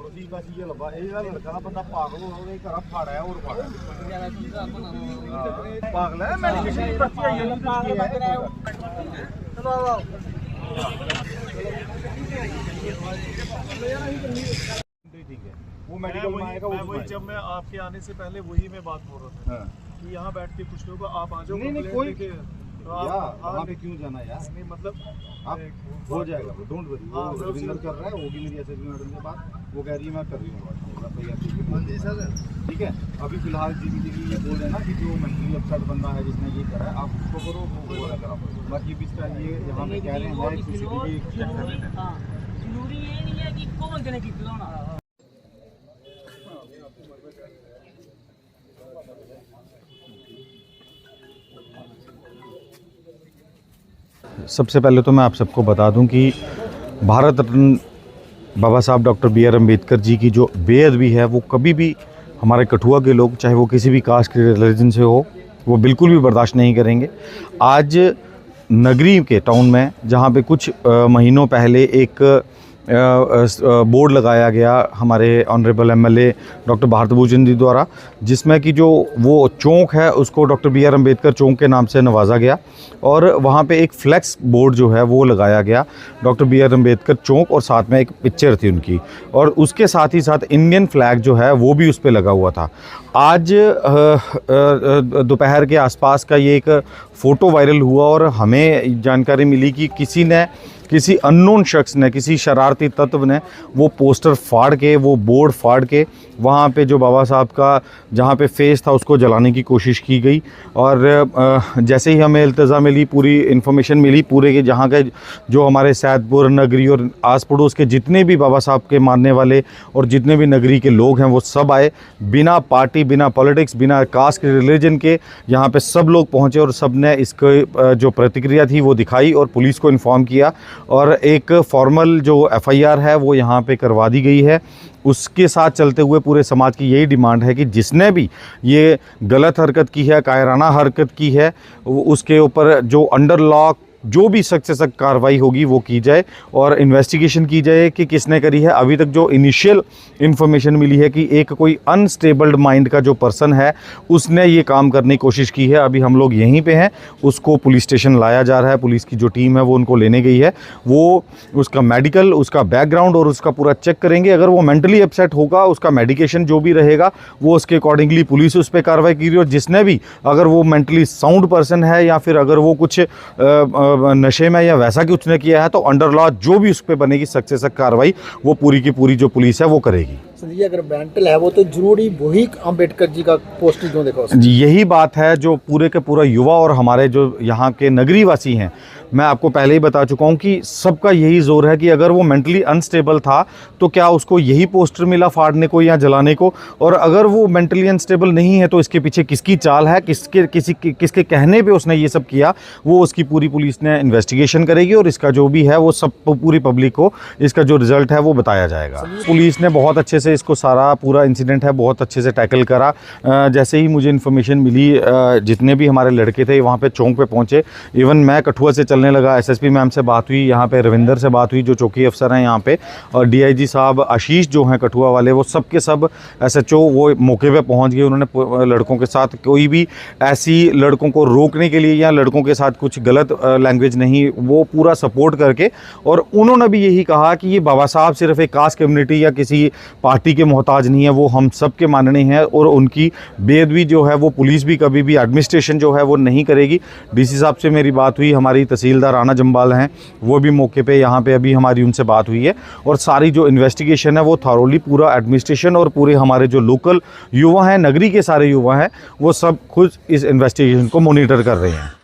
उसी का चीज़ लगा ये लड़का बंदा पागल हो गया घर फाड़ा है और फाड़ा पागल है मैं किसी पर्ची आई है चलो आओ ठीक है वो मेडिकल में आएगा वही जब मैं आपके आने से पहले वही मैं बात बोल रहा था कि यहाँ बैठ के कुछ लोग आप आ जाओ नहीं कोई वहाँ पे क्यों जाना यार नहीं मतलब आप हो जाएगा डोंट वरी वो रविंदर कर रहा है होगी मेरी एसएसपी मैडम के बात वो कह रही है मैं कर रही हूँ जी सर ठीक है अभी फिलहाल जी ये बोल रहे हैं ना कि जो मेंटली अपसेट बंदा है जिसने ये करा है आप उसको करो वो बोला करा बाकी भी इसका ये यहाँ पे कह रहे हैं सीसीटीवी चेक कर लेते हैं जरूरी ये नहीं है कि इक्को बंदे ने कीता होना सबसे पहले तो मैं आप सबको बता दूं कि भारत रत्न बाबा साहब डॉक्टर बी.आर. अम्बेडकर जी की जो बेअदबी है वो कभी भी हमारे कठुआ के लोग चाहे वो किसी भी कास्ट के रिलीजन से हो वो बिल्कुल भी बर्दाश्त नहीं करेंगे। आज नगरी के टाउन में जहां पे कुछ महीनों पहले एक बोर्ड लगाया गया हमारे honourable MLA doctor Bharat Bhushan ji द्वारा जिसमें कि जो वो चौक है उसको डॉक्टर बी.आर. अम्बेडकर चौक के नाम से नवाजा गया और वहाँ पे एक फ्लैक्स बोर्ड जो है वो लगाया गया डॉक्टर बी.आर. अम्बेडकर चौक और साथ में एक पिक्चर थी उनकी और उसके साथ ही साथ इंडियन फ्लैग जो है वो भी उस पर लगा हुआ था। आज दोपहर के आसपास का ये एक फ़ोटो वायरल हुआ और हमें जानकारी मिली कि किसी अननोन शख्स ने किसी शरारती तत्व ने वो पोस्टर फाड़ के वो बोर्ड फाड़ के वहाँ पे जो बाबा साहब का जहाँ पे फेस था उसको जलाने की कोशिश की गई और जैसे ही हमें इल्तज़ा मिली पूरी इन्फॉर्मेशन मिली पूरे के जहाँ के जो हमारे सैदपुर नगरी और आस पड़ोस के जितने भी बाबा साहब के मानने वाले और जितने भी नगरी के लोग हैं वो सब आए बिना पार्टी बिना पॉलिटिक्स बिना कास्ट के रिलीजन के यहाँ पे सब लोग पहुँचे और सब ने इसको जो प्रतिक्रिया थी वो दिखाई और पुलिस को इन्फॉर्म किया और एक फॉर्मल जो एफआईआर है वो यहाँ पे करवा दी गई है। उसके साथ चलते हुए पूरे समाज की यही डिमांड है कि जिसने भी ये गलत हरकत की है कायराना हरकत की है उसके ऊपर जो अंडर लॉ जो भी सख्त से सख्त कार्रवाई होगी वो की जाए और इन्वेस्टिगेशन की जाए कि किसने करी है। अभी तक जो इनिशियल इन्फॉर्मेशन मिली है कि एक कोई अनस्टेबल्ड माइंड का जो पर्सन है उसने ये काम करने की कोशिश की है। अभी हम लोग यहीं पे हैं उसको पुलिस स्टेशन लाया जा रहा है पुलिस की जो टीम है वो उनको लेने गई है वो उसका मेडिकल उसका बैकग्राउंड और उसका पूरा चेक करेंगे। अगर वो मेंटली अपसेट होगा उसका मेडिकेशन जो भी रहेगा वो उसके अकॉर्डिंगली पुलिस उस पर कार्रवाई की और जिसने भी अगर वो मेंटली साउंड पर्सन है या फिर अगर वो कुछ नशे में या वैसा कि उसने किया है तो अंडर लॉ जो भी उस पर बनेगी सख्त से सख्त कार्रवाई वो पूरी की पूरी जो पुलिस है वो करेगी। जी अगर मेंटल है वो तो जरूरी वही अम्बेडकर जी का पोस्टर क्यों देखा जी यही बात है जो पूरे के पूरा युवा और हमारे जो यहाँ के नगरी वासी हैं मैं आपको पहले ही बता चुका हूँ कि सबका यही जोर है कि अगर वो मेंटली अनस्टेबल था तो क्या उसको यही पोस्टर मिला फाड़ने को या जलाने को और अगर वो मेंटली अनस्टेबल नहीं है तो इसके पीछे किसकी चाल है किसके कहने पे उसने ये सब किया वो उसकी पूरी पुलिस ने इन्वेस्टिगेशन करेगी और इसका जो भी है वो सब पूरी पब्लिक को इसका जो रिजल्ट है वो बताया जाएगा। पुलिस ने बहुत अच्छे से इसको सारा पूरा इंसिडेंट है बहुत अच्छे से टैकल करा। जैसे ही मुझे इन्फॉर्मेशन मिली जितने भी हमारे लड़के थे वहाँ पे चौक पे पहुँचे इवन मैं कठुआ से चलने लगा एसएसपी मैम से बात हुई यहाँ पे रविंदर से बात हुई जो चौकी अफसर हैं यहाँ पे और डीआईजी साहब आशीष जो हैं कठुआ वाले वो सब के सब एसएचओ वो मौके पे पहुँच गए। उन्होंने लड़कों के साथ कोई भी ऐसी लड़कों को रोकने के लिए या लड़कों के साथ कुछ गलत लैंग्वेज नहीं वो पूरा सपोर्ट करके और उन्होंने भी यही कहा कि ये बाबा साहब सिर्फ एक कास्ट कम्युनिटी या किसी पार्टी के मोहताज नहीं है वो हम सब के मानने हैं और उनकी बेअदबी जो है वो पुलिस भी कभी भी एडमिनिस्ट्रेशन जो है वो नहीं करेगी। डीसी साहब से मेरी बात हुई हमारी तहसीलदार राणा जम्बाल हैं वो भी मौके पे यहाँ पे अभी हमारी उनसे बात हुई है और सारी जो इन्वेस्टिगेशन है वो थॉरोली पूरा एडमिनिस्ट्रेशन और पूरे हमारे जो लोकल युवा हैं नगरी के सारे युवा हैं वो सब खुद इस इन्वेस्टिगेशन को मॉनिटर कर रहे हैं।